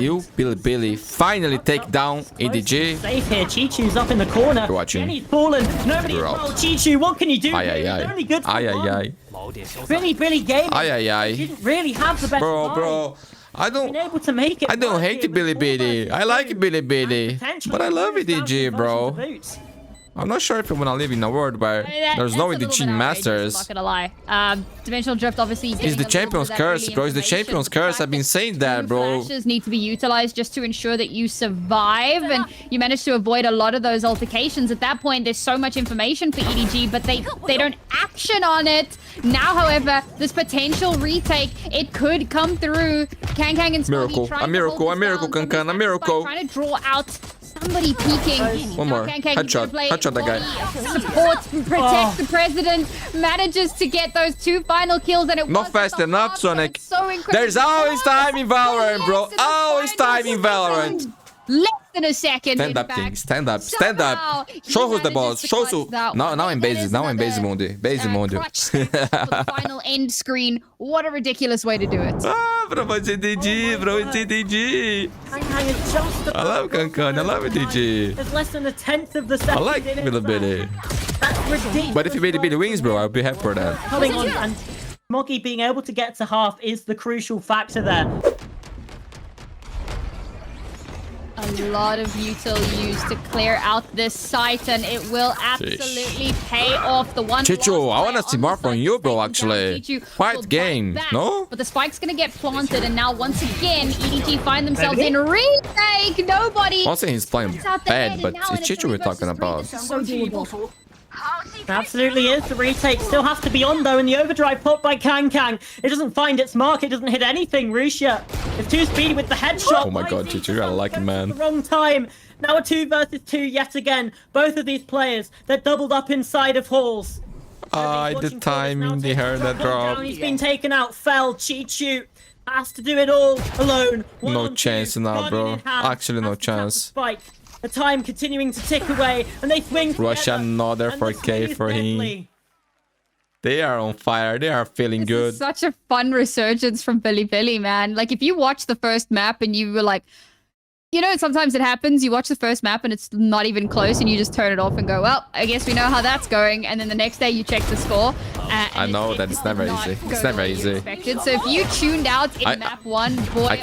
You, Bilibili, finally take down EDG. Safe here. Chi-Chu's up in the corner. You're watching. Jenny's fallen. Nobody You're control out. Chi-Chu. What can you do? Aye. Only good for one. Billy Gaming. Aye. Didn't really have the best Bro. I don't able to make it. I don't hate Bilibili. I like Bilibili. But I love EDG, bro. I'm not sure if I want to live in a world where there's no EDG masters. I'm not gonna lie. Dimensional Drift obviously. It's the champion's curse, bro. It's the champion's curse. I've been saying that, bro. Flashes need to be utilized just to ensure that you survive, and you manage to avoid a lot of those altercations. At that point, there's so much information for EDG, but they don't action on it. Now, however, this potential retake, it could come through. Kang and Smoggy trying a miracle, Kankan, a miracle. Trying to draw out somebody peeking. One more. Headshot that guy. Support, protect the president, manages to get those two final kills, and it not was fast enough, Sonic. So there's always time in Valorant, bro. Always time in Valorant. Less than a second. Stand up, King. Stand up. Show who's the boss. Show who. Now I'm bases. Now I'm base Mundi. Base Mundi. The final end screen. What a ridiculous way to do it. Ah, bro, it's EDG, bro. It's EDG. I love Kankan. I love EDG. There's less than a tenth of the second. I like Bilibili. That's ridiculous. But if Bilibili wins, bro, I'll be happy for that. Coming on, and Smoggy being able to get to half is the crucial factor there. A lot of util used to clear out this site, and it will absolutely pay off. The one. Chicho, I want to see more from you, bro, actually. Fight game, no? But the spike's going to get planted, and now once again, EDG find themselves in retake. Nobody. I'm saying he's playing bad, but it's Chicho we're talking about. So doable. Absolutely is. The retake still has to be on, though, and the overdrive pop by Kang. It doesn't find its mark. It doesn't hit anything. Russia is too speedy with the headshot. Oh my god, Chicho, you gotta like it, man. The wrong time. Now a 2 versus 2 yet again. Both of these players, they're doubled up inside of halls. The timing, they heard that drop. He's been taken out. Fell. Chi-Chu has to do it all alone. No chance now, bro. Actually, no chance. The time continuing to tick away, and they swing. Russia another 4K for him. They are on fire. They are feeling good. This is such a fun resurgence from Bilibili, man. Like, if you watch the first map and you were like, You know, sometimes it happens. You watch the first map and it's not even close, and you just turn it off and go, well, I guess we know how that's going. And then the next day you check the score. I know that it's never easy. It's never easy. Expected. So if you tuned out in map 1, boy, I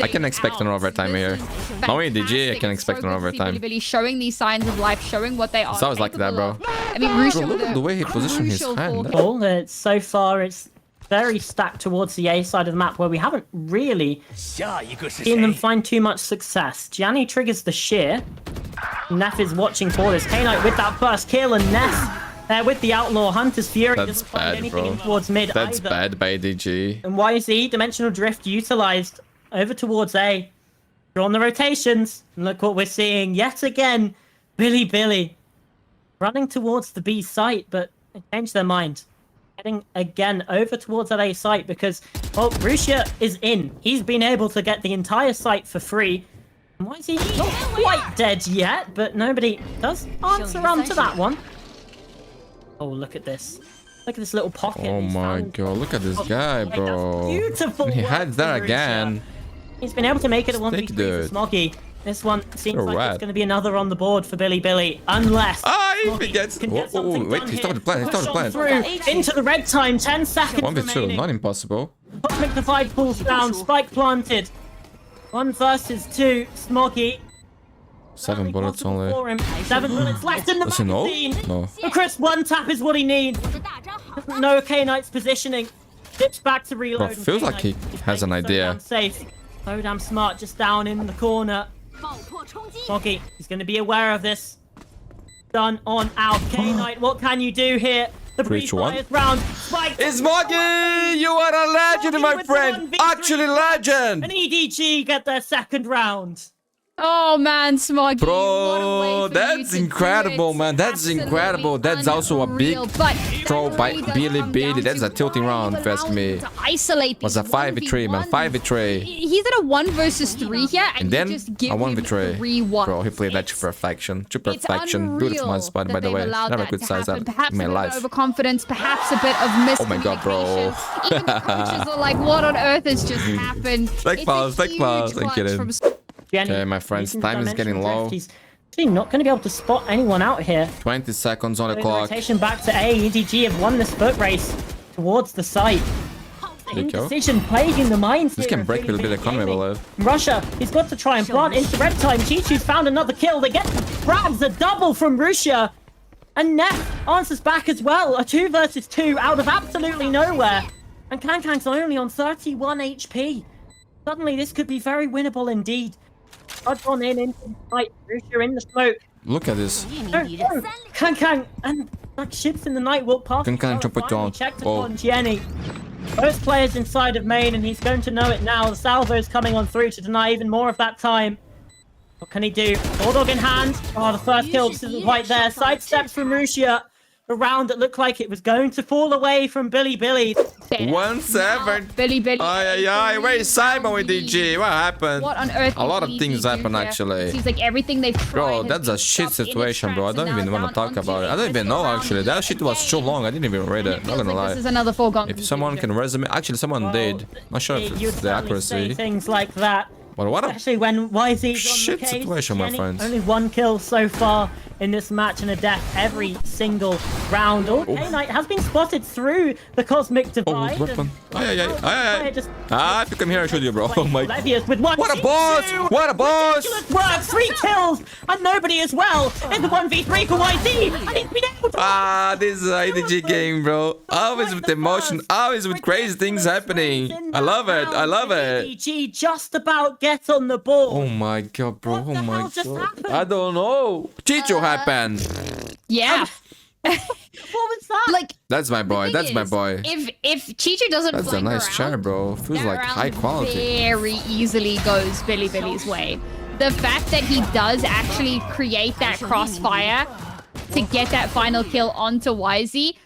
can expect an overtime here. Knowing EDG, I can expect an overtime. Bilibili showing these signs of life, showing what they are. It's always like that, bro. I mean, Rusha, look at the way he positioned his hand. So far, it's very stacked towards the A side of the map, where we haven't really seen them find too much success. Gianni triggers the shear. Neff is watching for this. K-Knight with that first kill, and Neff there with the Outlaw Hunter's Fury. That's doesn't find anything bro. in towards mid That's either. bad by EDG. And YZ, Dimensional Drift utilized over towards A. Drawn the rotations. And look what we're seeing yet again. Bilibili running towards the B site, but they changed their mind. Heading again over towards that A site because, well, Rusha is in. He's been able to get the entire site for free. And why is he not quite dead yet? But nobody does answer to that one. Oh, look at this. Look at this little pocket. Oh my god, look at this guy, bro. Beautiful. He hides there again. He's been able to make it a 1v3 for Smoggy. This one seems like it's going to be another on the board for Bilibili, unless if he gets... wait, he started the plan, he started the plan. Through into the red time, 10 seconds 1v2, remaining. not impossible. Cosmic Divide pulls down, Spike planted. 1 versus 2, Smoggy. 7 bullets only. 7 bullets left in the Does he know? magazine. No. The Chris one tap is what he needs. No K-Knight's positioning. Dips back to reload. Bro, feels like he has an idea. Safe. So damn smart, just down in the corner. Smoggy, he's going to be aware of this. Done on out. K-Knight, what can you do here? The Breach one. round. Spike. It's Smoggy! You are a legend, my friend! Actually legend! And EDG get their second round. Oh man, Smoggy. Bro, that's incredible, man. That's incredible. That's also a big throw by Bilibili. That's a tilting round, if you ask me. Isolate Was a 5v3, man. 5v3. He's at a 1 versus 3 here, And then just a give 1v3. 3-1. Bro, he played that to perfection. To perfection. Beautiful my spot, by the way. Never could size that in my life. Overconfidence, perhaps a bit of miscommunication. Oh my god, bro. Even the coaches are like, what on earth has just happened? Take pause. I'm kidding. Okay, my friends, time is getting low. He's actually not going to be able to spot anyone out here. 20 seconds on the clock. Rotation back to A. EDG have won this foot race towards the site. Indecision plaguing the minds. This can break a little bit of economy, I believe. Russia, he's got to try and plant into red time. Chichu's found another kill. They get grabs a double from Russia. And Neff answers back as well. A 2 versus 2 out of absolutely nowhere. And Kankang's only on 31 HP. Suddenly, this could be very winnable indeed. Touch on into the fight. Russia in the smoke. Look at this. Kankang and like ships in the night walk past. Kankang jump it down. Checked upon Jenny. Both players inside of main, and he's going to know it now. The salvo's coming on through to deny even more of that time. What can he do? Bulldog in hand. Oh, the first kill just isn't quite there. Sidesteps from Russia. A round that looked like it was going to fall away from Bilibili. 1-7. Bilibili. Ay, where is Simon with DG? What happened? What on earth? A lot of things happen, actually. Seems like everything they've tried. Bro, that's a shit situation, bro. I don't even want to talk about it. I don't even know, actually. That shit was too long. I didn't even read it. Not gonna lie. This is another foregone. If someone can resume... Actually, someone did. Not sure if it's the accuracy. Things like that. But what a Especially when YZ's shit on the case. situation, my Jenny, friends. Only 1 kill so far in this match and a death every single round. Oh, K-Knight has been spotted through the Cosmic Divide. Weapon. Ay. Just If you come here, I shoot you, bro. Oh my... Levius with 1 What a boss! What a boss! Ridiculous work! 3 kills! And nobody as well! In the 1v3 for YZ! And he's been able to... This is an EDG game, bro. Always with emotion. Always with crazy things happening. I love it. I love it. EDG just about get on the ball. Oh my god, bro. What the Oh my hell just god. happened? I don't know. Chicho happened. Yeah. What was that? Like, That's my boy. That's my boy. If Chicho doesn't That's a flank nice around, chair, bro. Feels that like round high quality. very easily goes Bilibili's way. The fact that he does actually create that crossfire to get that final kill onto YZ,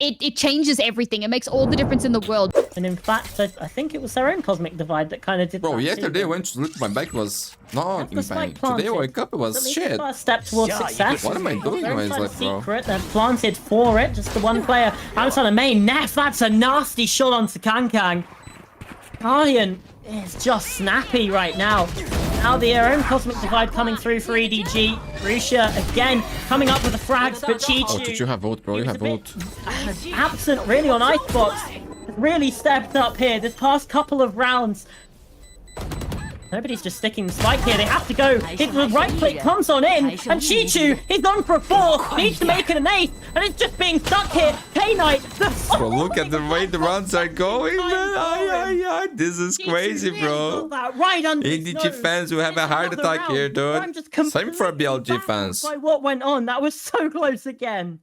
it changes everything. It makes all the difference in the world. And in fact, I think it was their own Cosmic Divide that kind of did Bro, that yesterday too. when to look, my back was not in That's the pain. spike planted. Today I wake up, it At was least shit. the first step towards success. What am I doing? They're When it's inside like, a bro? secret. They're planted for it. Just the one player outside of main. Neff, that's a nasty shot onto Kankang. Guardian is just snappy right now. Now the own Cosmic Divide coming through for EDG. Russia again coming up with the frags, but Chichu... Oh, did you have ult, bro? You have ult. Absent really on Icebox. Really stepped up here this past couple of rounds. Nobody's just sticking the spike here. They have to go. The right click comes on in, and Chichu, he's gone for a 4. Needs to make it an 8, and it's just being stuck here. K-Knight, Bro, look at the way the rounds are going, man. This is crazy, bro. Right under EDG fans will have a heart attack here, dude. Same for BLG fans. By what went on, that was so close again.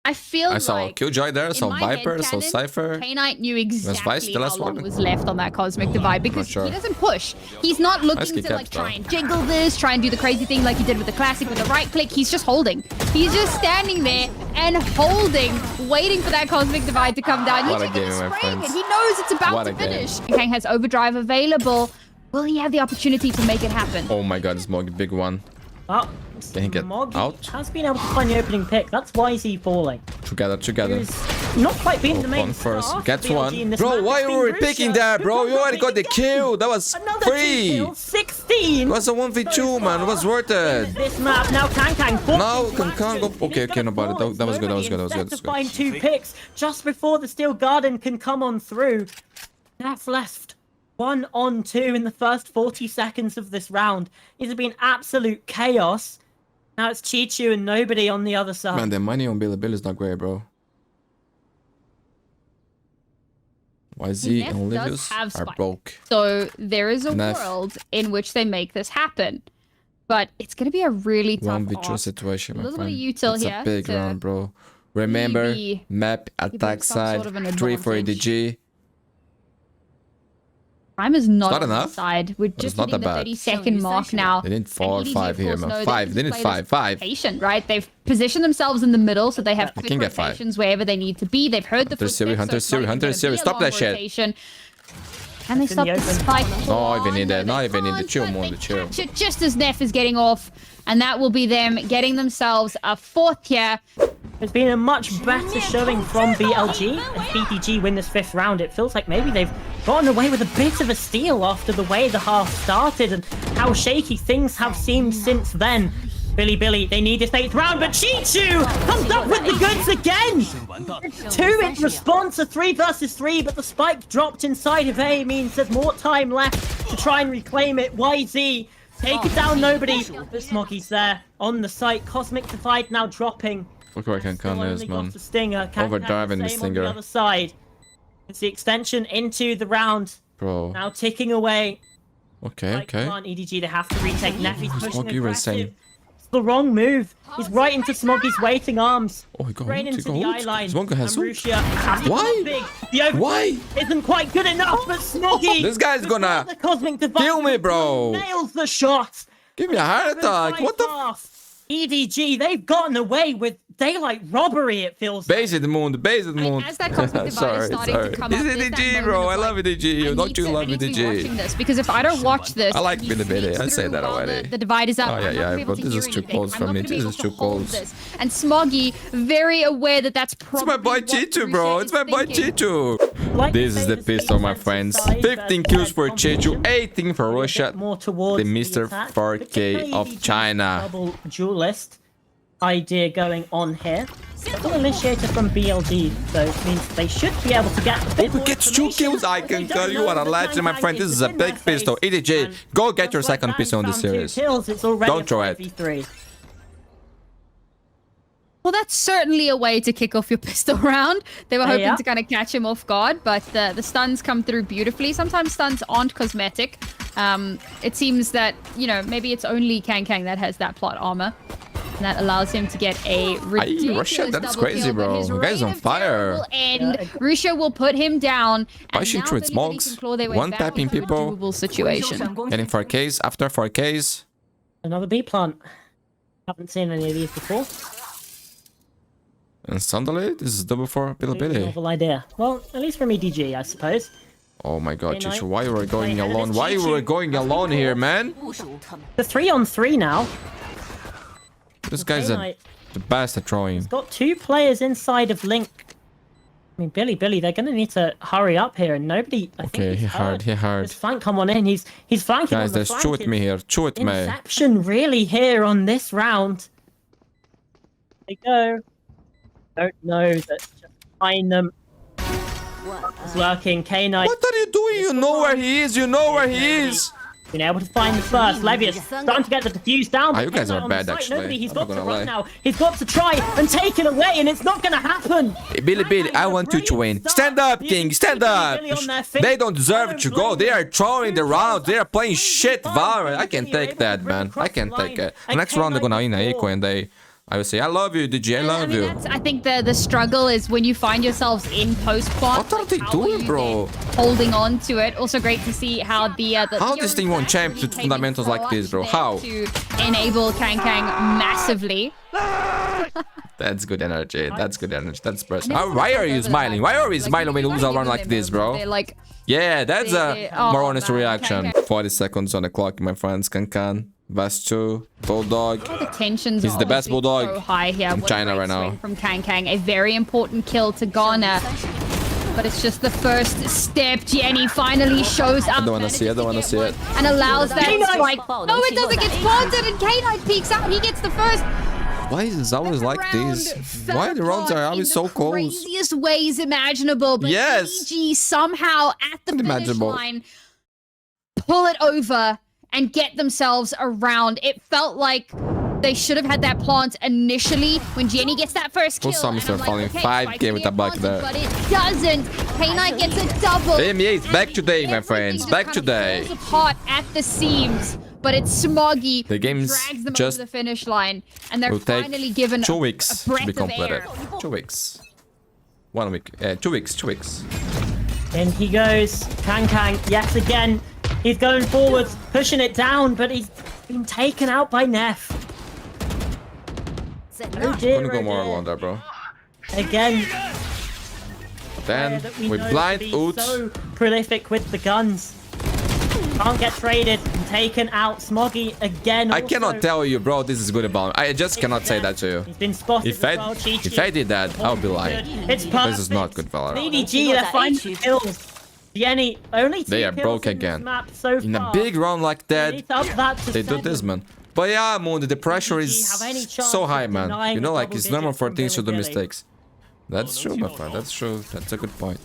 I feel I saw Killjoy there, saw Viper, saw Cypher. K-Knight knew exactly the how last long one? was left on that Cosmic Divide because he doesn't push. He's not looking to like try and jiggle this, try and do the crazy thing like he did with the Classic with the right click. He's just holding. He's just standing there and holding, waiting for that Cosmic Divide to come down. What a game, my friends. He knows it's about to finish. Kang has Overdrive available. Will he have the opportunity to make it happen? Oh my god, Smog, big one. Oh, Can he get out? Has been able to find the opening pick. That's why is he falling. Together. He's not quite being the main first. star. Gets BLG one. Bro, why were we picking that, bro? You already got the kill. That was free. 16. It was a 1v2, man. It was worth it. This map now Kang. Now Kang go. Okay, no, but that was good. That was good. Find 2 picks just before the Steel Garden can come on through. That's left. 1 on 2 in the first 40 seconds of this round. It has been absolute chaos. Now it's Chichu and nobody on the other side. Man, the money on Bilibili is not great, bro. YZ and Olivius are broke. So there is a world in which they make this happen. But it's going to be a really tough 1v2 situation, my friend. A little bit of util here. It's a big round, bro. Remember, map, attack side, 3 for EDG. Time is not enough. Side. We're just hitting the 30-second mark now. They need 4 or 5 here, man. 5. They need 5. Patient, right? They've positioned themselves in the middle, so they have quick can get rotations wherever they need to be. They've heard the footsteps. Hunter Siri. Stop that shit. And they stop the spike. Not even need it. Not even need the chill more. The chill. Just as Neff is getting off, and that will be them getting themselves a 4th here. There's been a much better showing from BLG. If EDG win this 5th round, it feels like maybe they've gotten away with a bit of a steal after the way the half started and how shaky things have seemed since then. Bilibili, they need this 8th round, but Chichu comes up with the goods again! It's 2 in response, a 3 versus 3, but the spike dropped inside of A means there's more time left to try and reclaim it. YZ, take it down, nobody. But Smoggy's there on the site. Cosmic Divide now dropping. Look where Kang is, man. Overdriving the Stinger. On the other side. It's the extension into the round. Bro. Now ticking away. Okay. Come on, EDG, they have to retake. Neffy's pushing aggressive. It's the wrong move. He's right into Smoggy's waiting arms. Oh, he got right into the eye line. Smoggy has Why? Why? Isn't quite good enough, but Smoggy. This guy's gonna kill me, bro. Nails the shot. Give me a heart attack. What the? EDG, they've gotten away with daylight robbery, it feels Base it, Mundi. As that Cosmic Divide is starting to come up, this is EDG, bro. I love EDG. Don't you love EDG? Because if I don't watch this... I like Bilibili. I say that already. The divide is up. Oh, yeah. But this is too close for me. This is too close. And Smoggy, very aware that that's probably... It's my boy Chichu, bro. It's my boy Chichu. This is the pistol, my friends. 15 kills for Chichu, 18 for Russia. The Mr. 4K of China. Double duelist idea going on here. Double initiator from BLG, so it means they should be able to get a bit more gets 2 kills. I can tell you what a legend, my friend. This is a big pistol. EDG, go get your second pistol in the series. Don't throw it. Well, that's certainly a way to kick off your pistol round. They were hoping to kind of catch him off guard, but the stuns come through beautifully. Sometimes stuns aren't cosmetic. It seems that, you know, maybe it's only Kang that has that plot armor. And that allows him to get a ridiculous Russia, that's crazy, bro. The guy's on fire. And Russia will put him down. Pushing through its smokes. One tapping people. Situation. Getting 4Ks after 4Ks. Another B plant. Haven't seen any of these before. And suddenly, this is double for Bilibili. Novel idea. Well, at least from EDG, I suppose. Oh my god, Chichu, why you were going alone? Why you were going alone here, man? The 3-on-3 now. This guy's the best at throwing. He's got 2 players inside of Link. I mean, Bilibili, they're going to need to hurry up here, and nobody. Okay, he heard. His flank come on in. He's flanking. Guys, on the there's flank. two with me here. Two with me. Inception really here on this round. They go. Don't know that just behind them. It's working. K9. What are you doing? You know where he is. You know where he is. Been able to find the first. Levius starting to get the defuse down. You guys are bad, actually. Nobody. He's I'm got not to gonna lie. run now. He's got to try and take it away, and it's not going to happen. Bilibili, I want you to win. Stand up, King. Stand up. They don't deserve to go. They are throwing the rounds. They are playing shit Valorant. I can take that, man. I can take it. Next round, they're gonna win Eco, and I will say, I love you, DG. I love you. I think the struggle is when you find yourselves in post-plant. What are they doing, bro? Holding on to it. Also great to see how How this thing won champs with fundamentals like this, bro? How? To enable Kang massively. That's good energy. That's good energy. That's personal. Why are you smiling? Why are we smiling when we lose a run like this, bro? Like, yeah, that's a more honest reaction. Kang. 40 seconds on the clock, my friends. Kankan, Vast 2, Bulldog. the tensions He's are the best obviously bulldog so high here. in What a China great right now. swing from Kang, a very important kill to garner. But it's just the first step. Jenny finally shows up. I don't wanna see it. I don't wanna see it. And allows that strike. K9! No, it doesn't get planted, and K9 peeks out. He gets the first. Why is it always like this? Why the rounds are always so close? Craziest ways imaginable. But Yes. EDG somehow at the finish Unimaginable. line pull it over and get themselves around. It felt like they should have had that plant initially when Jenny gets that first kill. Those zombies and I'm are falling. okay, 5K Spike's with gonna a buck get there. planted, but it doesn't. K9 gets a double. NBA is back And today, my everything friends. just Back kind of today. falls apart at the seams. But it's Smoggy The game's drags them just over the finish line, and they're will take finally given 2 a weeks to breath be of completed. air. 2 weeks. 1 week. 2 weeks. 2 weeks. In he goes. Kang yet again. He's going forwards, pushing it down, but he's been taken out by Neff. Oh dear, Gonna go oh more dear. on that, bro. Again, Then that we with know blind to be ult. so prolific with the guns. Can't get traded and taken out. Smoggy again. I also. cannot tell you, bro, this is good about. I just cannot say that to you. He's been spotted If as well. if I did that, I would be lying. It's perfect. This is not good Valorant. EDG, they're finding kills. Jenny, only 2 They are kills broke in this again. map so In a far. big round like They that, need to up that to they do 7. this, man. But yeah, Mundi, the pressure is have any chance so of high, man. denying You know, a like, double it's normal digit for from teams to do Bilibili? mistakes. That's true, my friend. That's true. That's a good point.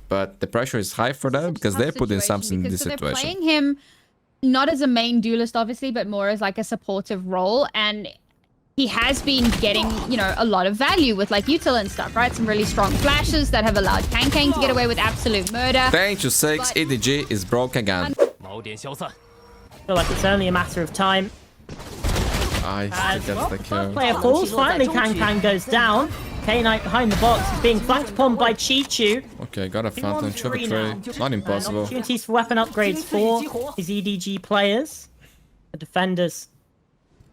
But the pressure is high for them because they put in something in this They're situation. playing him not as a main duelist, obviously, but more as like a supportive role. And he has been getting, you know, a lot of value with like util and stuff, right? Some really strong flashes that have allowed Kang to get away with absolute murder. Thank you, 6. EDG is broke again. I feel like it's only a matter of time. I As think that's the kill. player falls. Finally, Kang goes down. K9 behind the box is being flanked upon by Chichu. Okay, got a He fountain. wants three 2v3. now. Not impossible. Opportunities for weapon upgrades for his EDG players. The defenders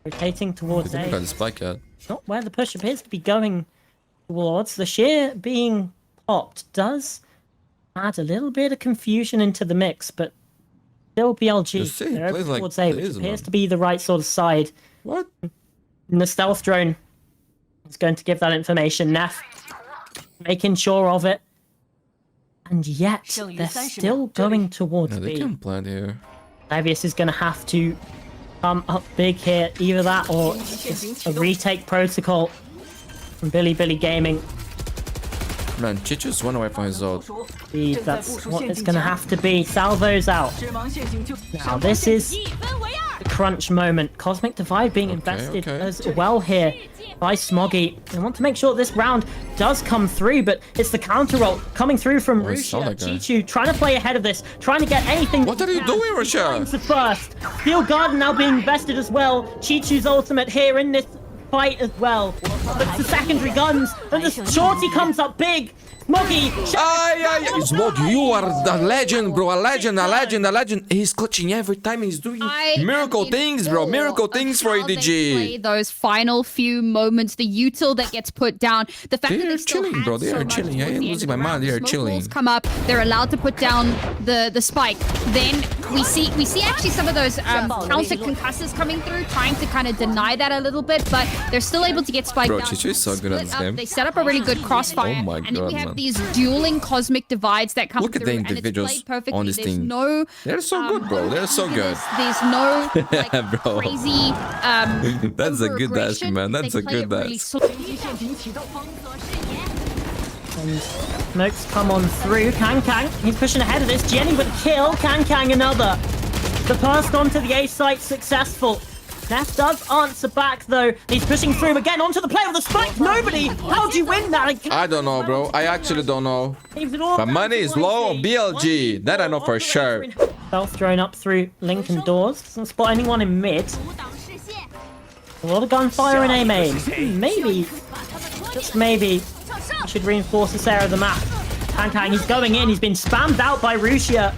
rotating towards They didn't got A. the spike yet. Not where the push appears to be going towards. The sheer being popped does add a little bit of confusion into the mix, but still BLG. You see, They're plays over like towards A, which this, appears man. to be the right sort of side. What? And the stealth drone is going to give that information. Neff making sure of it. And yet, they're still going towards Yeah, they B. can plan here. Levius is going to have to come up big here. Either that or just a retake protocol from Bilibili Gaming. Man, Chichu's 1 away from his ult. That's what it's going to have to be. Salvo's out. Now, this is the crunch moment. Cosmic Divide being invested okay. as well here by Smoggy. They want to make sure this round does come through, but it's the counter roll coming through from Oh, I saw Russia. that guy. Chichu trying to play ahead of this, trying to get anything. What are you doing, Russia? Finds the first. Steel Garden now being invested as well. Chichu's ultimate here in this fight as well. But it's the secondary guns, and the shorty comes up big. Smoggy. Smog, you are a legend, bro. A legend, a legend, a legend. He's clutching every time. He's doing miracle things, bro. Miracle things for EDG. Those final few moments, the util that gets put down, the fact that They're they still chilling, had bro. They so are much chilling. I towards am the end losing of the my mind. round. They are Smoke chilling. walls come up. They're allowed to put down the spike. Then we see actually some of those counter concussors coming through, trying to kind of deny that a little bit. But They're still able to get spiked Bro, down. Chichu is so good at this game. They set up a really good crossfire. Oh my and then we God, have man. these dueling cosmic divides that come Look through. at the and it's individuals played perfectly. on this There's team. no, They're so good, bro. They're so good. There's no like, Bro. crazy. That's a good dash, overaggression. man. That's They a play good it really dash. slow. And smokes come on through. Kang, he's pushing ahead of this. Jenny with a kill. Kang another. The pass onto the A site successful. Neff does answer back though. He's pushing through again onto the play with the spike. Nobody. How do you win that? I don't know, bro. I actually don't know. But money is low on BLG. That I know for sure. Stealth thrown up through Lincoln doors. Doesn't spot anyone in mid. A lot of gunfire in A main. Maybe, just maybe, I should reinforce this area of the map. Kang, he's going in. He's been spammed out by Rusia.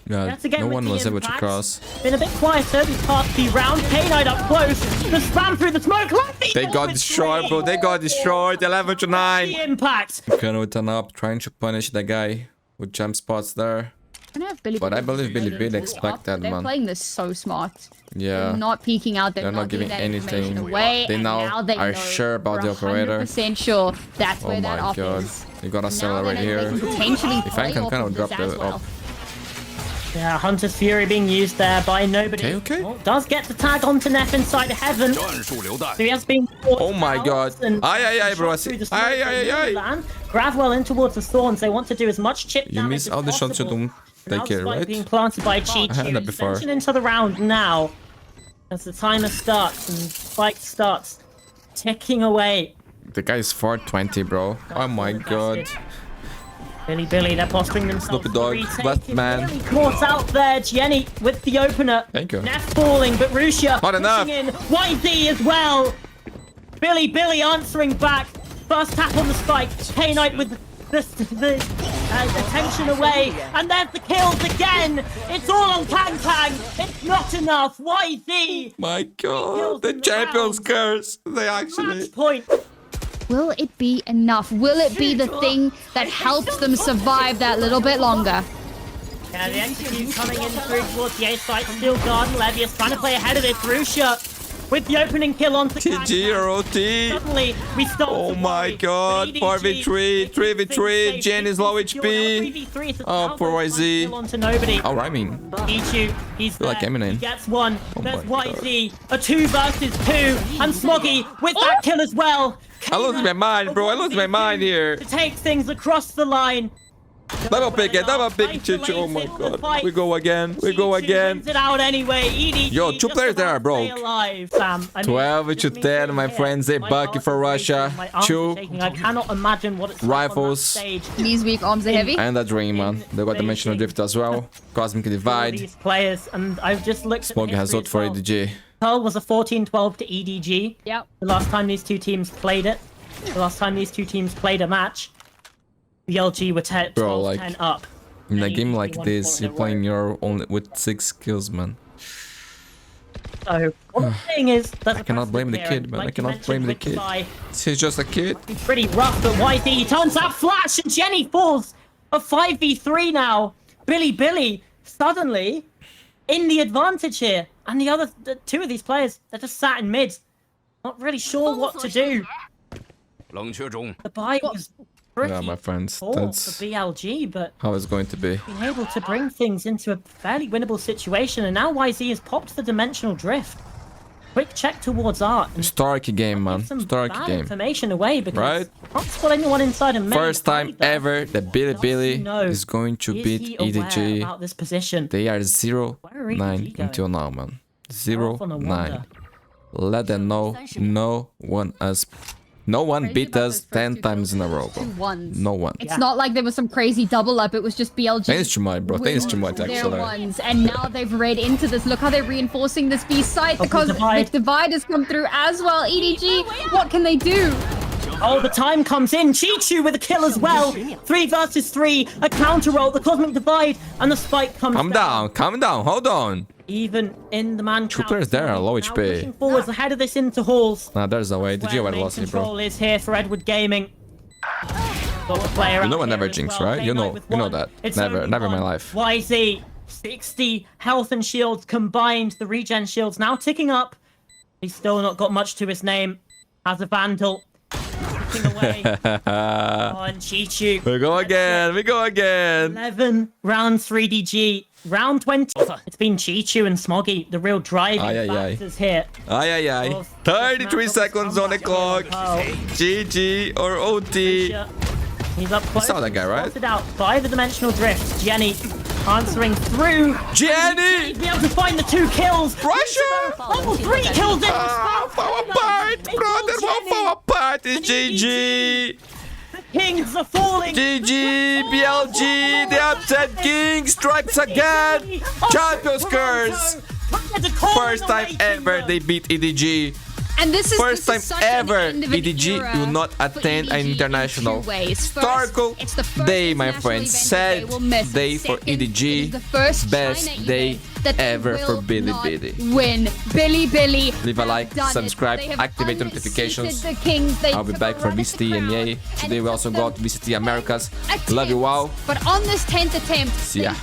Yeah, no one was able to cross. Been a bit quieter. These past few rounds. K-Knight up close. The spam through the smoke. They got destroyed, bro. They got destroyed. 11 to 9. The impact. Gonna turn up, trying to punish the guy with jump spots there. But I believe Bilibili expected, They're man. playing this so smart. Yeah. They're not peeking out. They're not giving giving that information anything. away. They and now they are know sure about the for operator. 100% sure that's Oh where that my off god. is. You gotta Now celebrate they here. can potentially If I play can off kind of of drop this the as well. up. Yeah, Hunter's Fury being used there by nobody. Okay. Well, does get the tag onto Neff inside heaven. So he has been. Oh my god. Aye, bro. I see. Aye. Gravwell in towards the thorns. They want to do as much chip You damage miss as all the shots you possible. don't Now take the it, spike right? being planted by I had that Chi-Chi. before. Extension into the round now. As the timer starts and spike starts ticking away. The guy is 420, bro. Oh my god. Billy, they're posturing themselves. Snoopy dog, Retake left is man. nearly caught out there. Jenny with the opener. Thank you. Neff falling, but Rusia Not enough. pushing in. YZ as well. Billy answering back. First tap on the spike. K-Knight with the attention away. And there's the kills again. It's all on Kang. It's not enough. YZ. My god. The champions curse. They actually. Match point. Will it be enough? Will it be the thing that helps them survive that little bit longer? Yeah, the execute coming in through towards the A site. Still Garden Levius trying to play ahead of it. Rusia with the opening kill onto TG or OT. Suddenly, we start Oh to my worry. god. EDG 4v3. 3v3. Jen is low HP. Oh, poor YZ. Onto nobody. Oh, I mean. Ichu, he's Feel like there. Eminem. He gets one. There's my YZ. A 2 versus 2. And Smoggy with that kill as well. I lost my mind, bro. I lost my mind here. To take things across the line. Double pick it, Chichu. Oh my god. We go again. We go again. Wins it out anyway. EDG Yo, 2 just players there about are broke. to stay alive. Sam, I mean, 12 to just me 10, my here. friends. They My bucky heart for is Russia. racing, my arms are 2 shaking. I cannot imagine what it's like on that rifles. stage. These weak arms are heavy. And a dream, man. They got Dimensional Drift as well. Cosmic All Divide. these players, and I've just looked at Smoggy has history voted for as well. EDG. Pearl was a 14-12 to EDG. Yep. The last time these two teams played it. The last time these two teams played a match. BLG were 12-10 Bro, like, up. In a And game EDG like won this, 4 in you're a playing row. your only with 6 kills, man. So, what I'm saying is, there's a cannot blame the precedent kid, here, man. I like you cannot blame the mentioned kid. with Sai, He's just a kid. He's pretty rough, but YZ turns that flash, and Jenny falls a 5v3 now. Billy suddenly in the advantage here, and the 2 of these players, they're just sat in mid, not really sure what to do. The buy was pretty Yeah, my friends. poor for That's BLG, but how it's going to be. being able to bring things into a fairly winnable situation, and now YZ has popped the dimensional drift. Quick check towards Art. And Historic game, man. some Historic bad game. information away because Right? can't spot anyone inside of main First time either. ever that Bilibili know, is going to Is beat he aware EDG. about this position? They are Where are 0-9 EDG until now, man. Off on a 0-9. wonder. Let them know no one Crazy beat about us those first 10 2 times in a kills. row, bro. 2 ones. No one. It's Yeah. not like there was some crazy double up. It was just BLG. Thanks too much, bro. Thanks too much, Their actually. ones, and now they've read into this. Look how they're reinforcing this B site Oh, because the divide. the divide has come through as well. EDG, what can they do? Oh, the time comes in. Chi-Chu with a kill as well. 3 versus 3. A counter roll. The cosmic divide. And the spike comes Calm down. Hold on. Even in the man 2 count, players there are low now HP. pushing forwards ahead of this into halls. Nah, there's no way. Where DG already main lost it, bro. control is here for Edward Gaming. Got a player You know out I never here as jinx, well. right? You K-Knight know with you know one. that. It's Never only in my one. life. YZ, 60 health and shields combined. The regen shields now ticking up. He's still not got much to his name. has a Vandal. Taking away. Oh, and Chichu. We go again. We go again. 11 rounds for EDG. Round 20. It's been Chichu and Smoggy, the real driving factors here. Aye, aye, aye. 33 seconds on the clock. GG or OT. He's up close. You saw that guy, right? Spotted out by the dimensional drift. Jenny answering through. Jenny! Be able to find the 2 kills. Russia! Oh, 3 kills in Fall apart, brother. Fall apart. It's GG. Kings are falling. GG, BLG, the upset king strikes again. Champions curse. First time ever they beat EDG. And this is First time such ever an end of an EDG era will not for attend an EDG in international. 2 ways. First, Historical it's the first day, my international friends. event Sad that they will miss. day for Second, it is EDG. the first Best China day event that they ever for will Bilibili. not win. Bilibili. Leave a like, have done it. subscribe, They have activate unseated notifications. the Kings. They I'll be took back a for run at VCT the and crown, yay. and Today it we also took got them VCT Americas. 12 Love you, wow. attempts. But on this 10th attempt, See ya.